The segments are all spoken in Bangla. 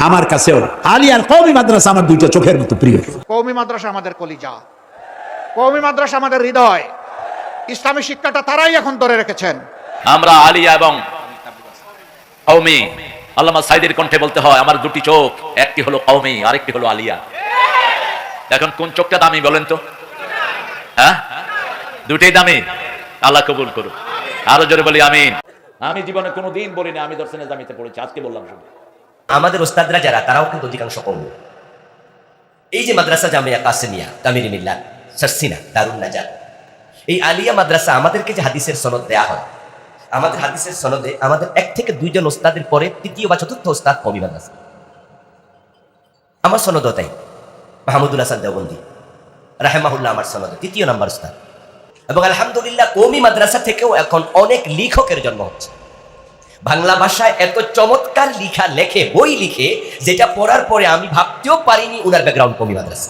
আমার কাছেও আলিয়ার কওমি মাদ্রাসা আমার দুইটা চোখের মতো প্রিয়। কওমি মাদ্রাসা আমাদের কলিজা, কওমি মাদ্রাসা আমাদের হৃদয়। ইসলামী শিক্ষাটা তারাই এখন ধরে রেখেছেন। আমরা আলিয়া এবং কওমি, আল্লামা সাইদের কণ্ঠে বলতে হয় আমার দুটি চোখ, একটি হলো কওমি আরেকটি হলো আলিয়া। এখন কোন চোখটা দামি বলেন তো? হ্যাঁ, দুটোই দামি। আল্লাহ কবুল করুন। আরো জোরে বলি আমিন। আমি জীবনে কোনোদিন বলি না আমি দর্শনে জামিতে পড়েছি, আজকে বললাম শুধু। আমাদের ওস্তাদরা যারা, তারাও কিন্তু অধিকাংশ কওমি। এই যে মাদ্রাসা জামিয়া কাসেমিয়া, তামিরি মিল্লাত, সারসিনা, দারুন নাজাত, এই আলিয়া মাদ্রাসা আমাদেরকে যে হাদিসের সনদ দেয়া হয়, আমাদের হাদিসের সনদে আমাদের 1 থেকে 2 জন ওস্তাদের পরে তৃতীয় বা চতুর্থ ওস্তাদ কওমি মাদ্রাসা। আমার সনদও তাই। মাহমুদুল হাসান দেওবন্দি রাহেমাহুল্লাহ আমার সনদে 3য় নাম্বার ওস্তাদ। এবং আলহামদুলিল্লাহ কওমি মাদ্রাসা থেকেও এখন অনেক লেখকের জন্ম হচ্ছে। বাংলা ভাষায় এত চমৎকার লিখা লেখে, বই লিখে, যেটা পড়ার পরে আমি ভাবতেও পারিনি উনার ব্যাকগ্রাউন্ড কওমি মাদ্রাসা।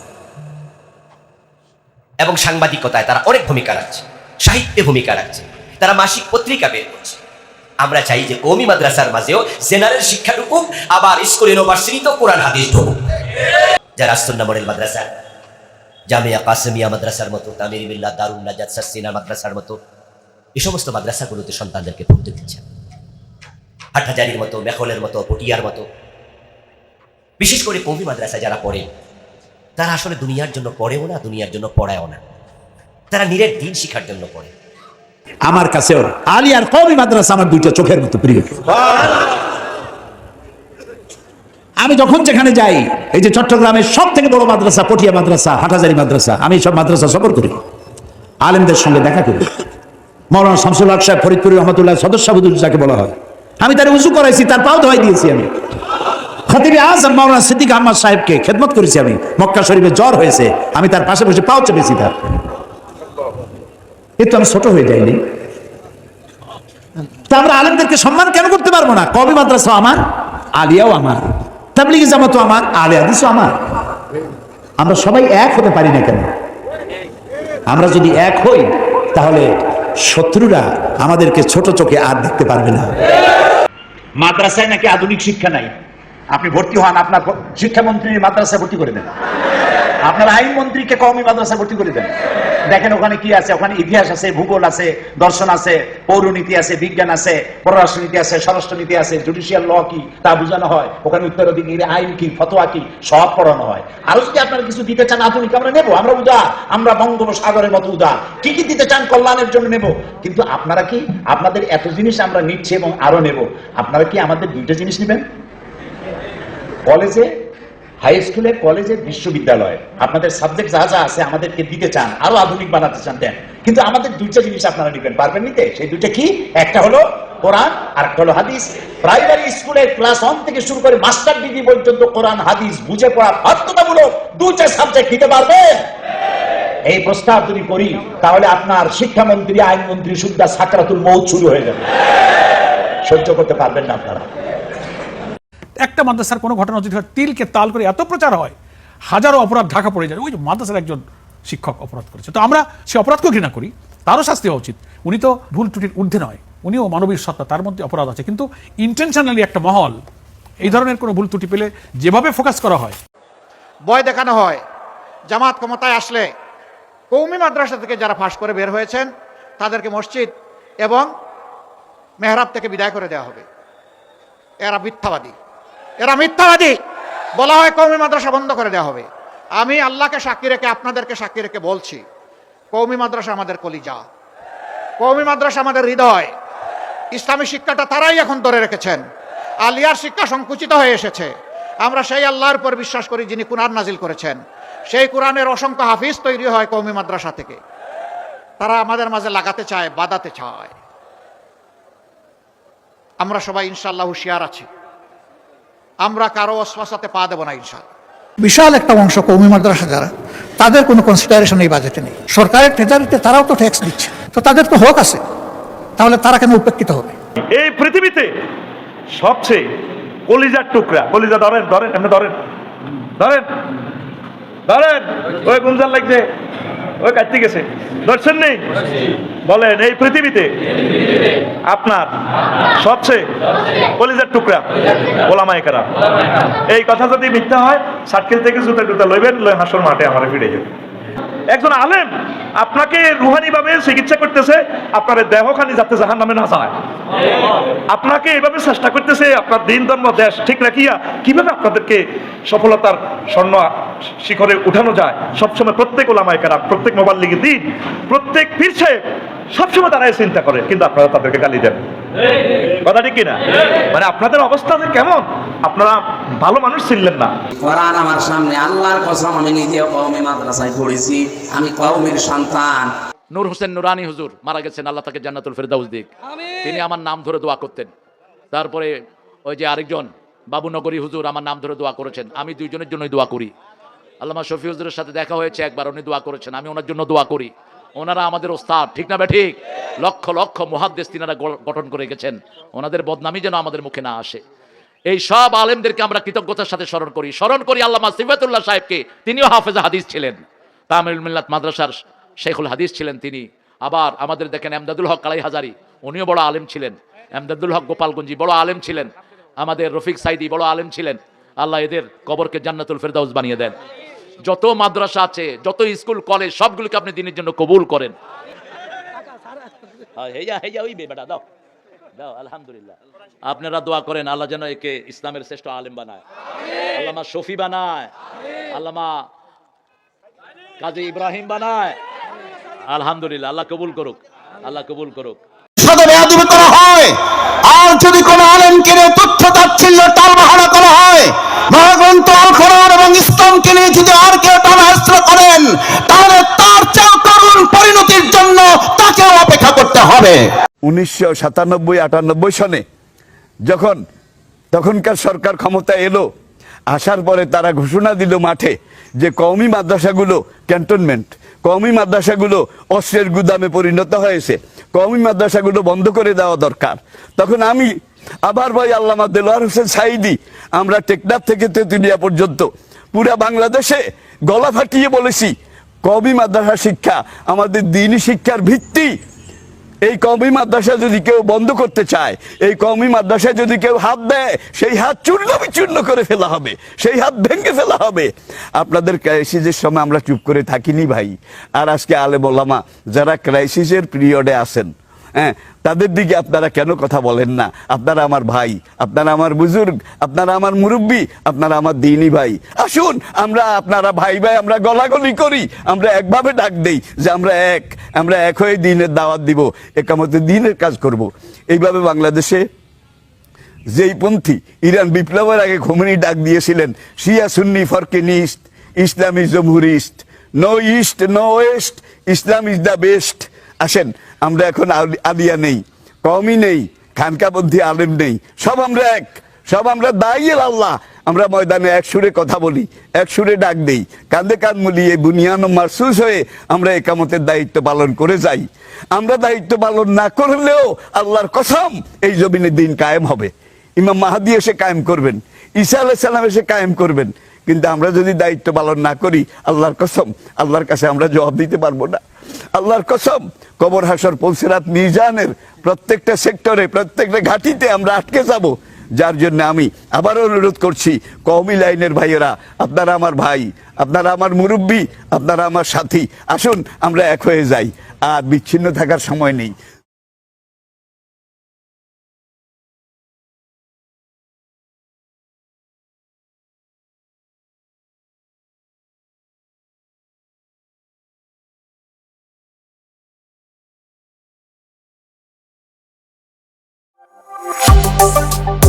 এবং সাংবাদিকতায় তারা অনেক ভূমিকা রাখছে, সাহিত্যে ভূমিকা রাখছে, তারা মাসিক পত্রিকা বের করছে। আমরা চাই যে কওমি মাদ্রাসার মাঝেও জেনারেল শিক্ষা ঢুকুক, আবার স্কুল ইউনিভার্সিটিতেও কোরআন হাদিস ঢুকুক। যারা সুন্নাহ মডেল মাদ্রাসা, জামিয়া কাসেমিয়া মাদ্রাসার মতো, তামিরি মিল্লাত, দারুন নাজাত, সারসিনা মাদ্রাসার মতো এই সমস্ত মাদ্রাসাগুলোতে সন্তানদেরকে পড়তে দিচ্ছেন। হাটহাজারির মতো, মেখলের মতো, পটিয়ার মতো, বিশেষ করে কওমি মাদ্রাসায় যারা পড়ে, তারা আসলে দুনিয়ার জন্য পড়েও না, দুনিয়ার জন্য পড়ায়ও না, তারা নিরেট দিন শিখার জন্য পড়ে। আমার কাছেও আলিয়ার কওমি মাদ্রাসা আমার দুইটা চোখের মতো প্রিয়। আমি যখন যেখানে যাই, এই যে চট্টগ্রামের সব থেকে বড় মাদ্রাসা পটিয়া মাদ্রাসা, হাটহাজারি মাদ্রাসা, আমি সব মাদ্রাসা সফর করি, আলেমদের সঙ্গে দেখা করি। মৌলানা শামসুল হক সাহেব ফরিদপুর রহমতুল্লাহ সদস্য যাকে বলা হয়, আমি তার উজু করাইছি, তার পাও ধোয়াই দিয়েছি। আমি খতিবে আজম মাওলানা সিদ্দিক আহমদ সাহেবকে খেদমত করেছি। আমি মক্কা শরীফে জ্বর হয়েছে, আমি তার পাশে বসে পাও চেপেছি তার। কিন্তু আমি ছোট হয়ে যাইনি। তা আমরা আলেমদেরকে সম্মান কেন করতে পারবো না? কওমি মাদ্রাসা আমার, আলিয়াও আমার, তাবলিগি জামাতও আমার, আলে হাদিসও আমার। আমরা সবাই এক হতে পারি না কেন? আমরা যদি এক হই, তাহলে শত্রুরা আমাদেরকে ছোট চোখে আর দেখতে পারবে না। মাদ্রাসায় নাকি আধুনিক শিক্ষা নাই। আপনি ভর্তি হন, আপনার শিক্ষামন্ত্রীর মাদ্রাসায় ভর্তি করে দেন, আপনার আইনমন্ত্রীকে কওমি মাদ্রাসায় ভর্তি করে দেন। দেখেন ওখানে কি আছে, ওখানে ইতিহাস আছে, ভূগোল আছে, দর্শন আছে, পৌরনীতি আছে, বিজ্ঞান আছে, পররাষ্ট্রনীতি আছে, স্বরাষ্ট্রনীতি আছে, জুডিশিয়াল ল কি তা বোঝানো হয়। ওখানে উত্তরাধিকারী আইন কি, ফতোয়া কি, সব পড়ানো হয়। আরো যদি আপনারা কিছু দিতে চান আধুনিক, আমরা নেবো। আমরা উদার, আমরা বঙ্গোপসাগরের মতো উদার। কি কি দিতে চান কল্যাণের জন্য নেব। কিন্তু আপনারা কি, আপনাদের এত জিনিস আমরা নিচ্ছি এবং আরো নেব, আপনারা কি আমাদের দুইটা জিনিস নেবেন? কলেজে, হাই স্কুলে, কলেজে, বিশ্ববিদ্যালয়ে আপনাদের সাবজেক্ট যা যা আছে আমাদেরকে দিতে চান, আরো আধুনিক বানাতে চান, দেন। কিন্তু আমাদের দুইটা জিনিস আপনারা নিবেন, পারবেন নিতে? সেই দুইটা কি? একটা হলো কোরআন আর একটা হলো হাদিস। প্রাইমারি স্কুলে ক্লাস 1 থেকে শুরু করে মাস্টার ডিগ্রি পর্যন্ত কোরআন হাদিস বুঝে পড়া বাধ্যতামূলক দুইটা সাবজেক্ট নিতে পারবেন? এই প্রস্তাব যদি করি, তাহলে আপনার শিক্ষামন্ত্রী, আইনমন্ত্রী সুদ্ধা সাকরাতুল মউত শুরু হয়ে যাবে। সহ্য করতে পারবেন না আপনারা। একটা মাদ্রাসার কোনো ঘটনা যদি তিলকে তাল করে এত প্রচার হয়, হাজারো অপরাধ ঢাকা পড়ে যায়। ওই যে মাদ্রাসার একজন শিক্ষক অপরাধ করেছে, তো আমরা সে অপরাধকেও ঘৃণা করি, তারও শাস্তি হওয়া উচিত। উনি তো ভুল ত্রুটির ঊর্ধ্বে নয়, উনিও মানবীয় সত্তা, তার মধ্যে অপরাধ আছে। কিন্তু ইন্টেনশনালি একটা মহল এই ধরনের কোনো ভুল ত্রুটি পেলে যেভাবে ফোকাস করা হয়, ভয় দেখানো হয়। জামাত ক্ষমতায় আসলে কওমি মাদ্রাসা থেকে যারা ফাঁস করে বের হয়েছেন তাদেরকে মসজিদ এবং মেহরাব থেকে বিদায় করে দেওয়া হবে। এরা মিথ্যাবাদী, এরা মিথ্যাবাদী। বলা হয় কওমি মাদ্রাসা বন্ধ করে দেওয়া হবে। আমি আল্লাহকে সাক্ষী রেখে, আপনাদেরকে সাক্ষী রেখে বলছি, কওমি মাদ্রাসা আমাদের কলিজা, কওমি মাদ্রাসা আমাদের হৃদয়। ইসলামী শিক্ষাটা তারাই এখন ধরে রেখেছেন। আলিয়ার শিক্ষা সংকুচিত হয়ে এসেছে। আমরা সেই আল্লাহর উপর বিশ্বাস করি যিনি কুরআন নাজিল করেছেন। সেই কুরআনের অসংখ্য হাফিজ তৈরি হয় কওমি মাদ্রাসা থেকে। তারা আমাদের মাঝে লাগাতে চায়, বাধাতে চায়। আমরা সবাই ইনশাআল্লাহ হুঁশিয়ার আছি, আমরা কারো ওয়াসওয়াসাতে পা দেব না ইনশাআল্লাহ। বিশাল একটা অংশ কওমি মাদ্রাসা যারা, তাদের কোনো কনসিডারেশন এই বাজেটে নেই। সরকারের ট্রেজারিতে তারাও তো ট্যাক্স দিচ্ছে, তো তাদের তো হক আছে, তাহলে তারা কেন উপেক্ষিত হবে? এই পৃথিবীতে সবচেয়ে কলিজার টুকরা, কলিজা ধরেন, ধরেন, এমনি ধরেন, ধরেন, ধরেন, ওই গুঞ্জার লাগছে, ওই কাটতে গেছে, ধরছেন নেই? বলেন এই পৃথিবীতে আপনার সবচেয়ে কলিজার টুকরা ওলামায়ে কেরাম। এই কথা যদি মিথ্যা হয়, সার্কেল থেকে জুতা টুতা লইবেন, লই হাসর মাঠে আমার ফিরে যাবেন। একজন আলেম আপনাকে রুহানি ভাবে চিকিৎসা করতেছে, আপনার দেহখানি যাতে জাহান নামে না যায়, আপনাকে এভাবে চেষ্টা করতেছে আপনার দিন ধর্ম দেশ ঠিক রাখিয়া কিভাবে আপনাদেরকে সফলতার স্বর্ণ শিখরে উঠানো যায়। সবসময় প্রত্যেক ওলামায়ে কেরাম, প্রত্যেক মুবাল্লিগি দ্বীন, প্রত্যেক পীর সাহেব সবসময় তারাই চিন্তা করে, কিন্তু আপনারা তাদেরকে গালি দেন। কথা ঠিক কিনা? মানে আপনাদের অবস্থা যে কেমন, আপনারা ভালো মানুষ ছিলেন না। কোরআন আমার সামনে, আল্লাহর কসম আমি নিজে কওমি মাদ্রাসায় পড়েছি, আমি কওমির সন্তান। নূর হোসেন নুরানি হুজুর মারা গেছেন, আল্লাহ তাকে জান্নাতুল ফেরদাউস দিক। তিনি আমার নাম ধরে দোয়া করতেন। তারপরে ওই যে আরেকজন বাবুনগরী হুজুর আমার নাম ধরে দোয়া করেছেন। আমি দুইজনের জন্যই দোয়া করি। আল্লামা শফি হুজুরের সাথে দেখা হয়েছে একবার, উনি দোয়া করেছেন, আমি ওনার জন্য দোয়া করি। ওনারা আমাদের ওস্তাদ, ঠিক না ঠিক? লক্ষ লক্ষ মুহাদ্দিস তিনারা গঠন করে গেছেন, ওনাদের বদনামি যেন আমাদের মুখে না আসে। এই সব আলেমদেরকে আমরা কৃতজ্ঞতার সাথে স্মরণ করি। আল্লামা সিফাতুল্লাহ সাহেবকে, তিনিও হাফেজা হাদিস ছিলেন, তামিলুল মিল্লাত মাদ্রাসার শেখুল হাদিস ছিলেন তিনি। আবার আমাদের দেখেন এমদাদুল হক কালাই হাজারি, উনিও বড় আলেম ছিলেন। এমদাদুল হক গোপালগঞ্জি বড় আলেম ছিলেন। আমাদের রফিক সাইদি বড় আলেম ছিলেন। আল্লাহ এদের কবরকে জান্নাতুল ফেরদাউস বানিয়ে দেন। যত মাদ্রাসা আছে, যত স্কুল কলেজ, সবগুলোকে আপনি দিনের জন্য কবুল করেন। আলহামদুলিল্লাহ, আপনারা দোয়া করেন আল্লাহ যেন একে ইসলামের শ্রেষ্ঠ আলেম বানায়, আল্লামা শফি বানায়, আল্লামা কাজী ইব্রাহিম বানায়। আলহামদুলিল্লাহ, আল্লাহ কবুল করুক, আল্লাহ কবুল করুক। বেয়াদবি করা হয়, আর যদি কোন আলেমকে নিয়ে তুচ্ছ তাচ্ছিল্য টালবাহানা করা হয়, মহাগ্রন্থ আল কোরআন এবং ইসলামকে নিয়ে যদি আর কেউ টালহাস্র করেন, তাহলে তার চেয়ে করুণ পরিণতির জন্য তাকেও অপেক্ষা করতে হবে। 1997-98 সনে যখন তখনকার সরকার ক্ষমতা এলো, আসার পরে তারা ঘোষণা দিল মাঠে যে কওমি মাদ্রাসাগুলো ক্যান্টনমেন্ট, কওমি মাদ্রাসাগুলো অস্ত্রের গুদামে পরিণত হয়েছে, কওমি মাদ্রাসাগুলো বন্ধ করে দেওয়া দরকার। তখন আমি আবার ভাই আল্লামা দেলোয়ার হোসেন সাইদি, আমরা টেকনাফ থেকে তেতুলিয়া পর্যন্ত পুরা বাংলাদেশে গলা ফাটিয়ে বলেছি, কওমি মাদ্রাসা শিক্ষা আমাদের দ্বীনি শিক্ষার ভিত্তি। এই কওমি মাদ্রাসা যদি কেউ বন্ধ করতে চায়, এই কওমি মাদ্রাসায় যদি কেউ হাত দেয়, সেই হাত চূর্ণ বিচূর্ণ করে ফেলা হবে, সেই হাত ভেঙে ফেলা হবে। আপনাদের ক্রাইসিসের সময় আমরা চুপ করে থাকিনি ভাই। আর আজকে আলেম ওলামা যারা ক্রাইসিসের পিরিয়ডে আছেন, হ্যাঁ, তাদের দিকে আপনারা কেন কথা বলেন না? আপনারা আমার ভাই, আপনারা আমার বুজুর্গ, আপনারা আমার মুরব্বী, আপনারা আমার দ্বীনি ভাই। আসুন আমরা, আপনারা ভাই ভাই, আমরা গলাগলি করি, আমরা একভাবে ডাক দেই যে আমরা এক হয়ে দ্বীনের দাওয়াত দিব, একামতে দ্বীনের কাজ করব। এইভাবে বাংলাদেশে যেই পন্থী ইরান বিপ্লবের আগে খোমেনি ডাক দিয়েছিলেন, শিয়া সুন্নি ফরকেনিস্ট, ইসলাম ইজ জমহুরিস্ট, no east no west, Islam is the best. আসেন, আমরা এখন আলিয়া নেই, কওমি নেই, খানকাবন্দি আলেম নেই, সব আমরা এক, সব আমরা দাঁড়িয়ে আল্লাহ। আমরা ময়দানে এক সুরে কথা বলি, এক সুরে ডাক দেই, কাঁধে কাঁধ মিলিয়ে বুনিয়ান ও মারসুস হয়ে আমরা একামতের দায়িত্ব পালন করে যাই। আমরা দায়িত্ব পালন না করলেও আল্লাহর কসম এই জমিনে দিন কায়েম হবে। ইমাম মাহাদি এসে কায়েম করবেন, ঈসা আলাইহিস সালাম এসে কায়েম করবেন। কিন্তু আমরা যদি দায়িত্ব পালন না করি, আল্লাহর কসম আল্লাহর কাছে আমরা জবাব দিতে পারবো না। আল্লাহর কসম, কবর হাসর পুলসিরাত মিজানের প্রত্যেকটা সেক্টরে, প্রত্যেকটা ঘাটিতে আমরা আটকে যাব। যার জন্য আমি আবারও অনুরোধ করছি, কওমি লাইনের ভাইয়েরা, আপনারা আমার ভাই, আপনারা আমার মুরব্বী, আপনারা আমার সাথী, আসুন আমরা এক হয়ে যাই। আর বিচ্ছিন্ন থাকার সময় নেই। Thank you.